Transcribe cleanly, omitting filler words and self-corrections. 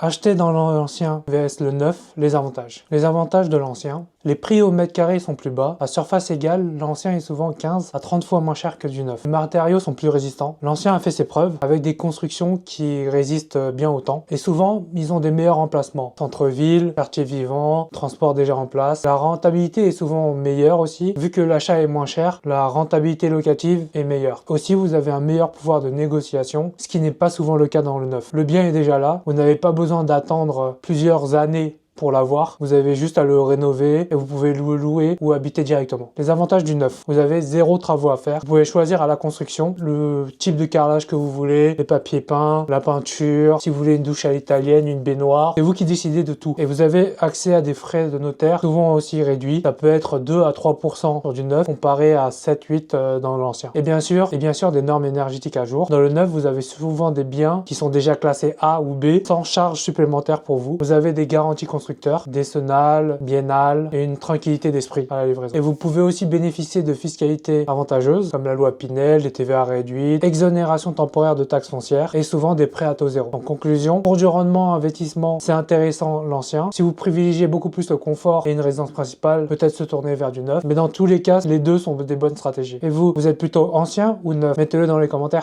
Acheter dans l'ancien vs le neuf, les avantages. Les avantages de l'ancien. Les prix au mètre carré sont plus bas. À surface égale, l'ancien est souvent 15 à 30 fois moins cher que du neuf. Les matériaux sont plus résistants. L'ancien a fait ses preuves avec des constructions qui résistent bien au temps. Et souvent, ils ont des meilleurs emplacements. Centre-ville, quartier vivant, transport déjà en place. La rentabilité est souvent meilleure aussi. Vu que l'achat est moins cher, la rentabilité locative est meilleure. Aussi, vous avez un meilleur pouvoir de négociation, ce qui n'est pas souvent le cas dans le neuf. Le bien est déjà là. Vous n'avez pas besoin d'attendre plusieurs années pour l'avoir, vous avez juste à le rénover et vous pouvez le louer ou habiter directement. Les avantages du neuf, vous avez 0 travaux à faire. Vous pouvez choisir à la construction le type de carrelage que vous voulez, les papiers peints, la peinture, si vous voulez une douche à l'italienne, une baignoire. C'est vous qui décidez de tout. Et vous avez accès à des frais de notaire souvent aussi réduits. Ça peut être 2 à 3% sur du neuf comparé à 7-8 dans l'ancien. Et bien sûr des normes énergétiques à jour. Dans le neuf, vous avez souvent des biens qui sont déjà classés A ou B sans charge supplémentaire pour vous. Vous avez des garanties constructives, décennales, biennales et une tranquillité d'esprit à la livraison. Et vous pouvez aussi bénéficier de fiscalité avantageuse comme la loi Pinel, des TVA réduites, exonération temporaire de taxes foncières et souvent des prêts à taux zéro. En conclusion, pour du rendement investissement, c'est intéressant l'ancien. Si vous privilégiez beaucoup plus le confort et une résidence principale, peut-être se tourner vers du neuf. Mais dans tous les cas, les deux sont des bonnes stratégies. Et vous êtes plutôt ancien ou neuf? Mettez-le dans les commentaires.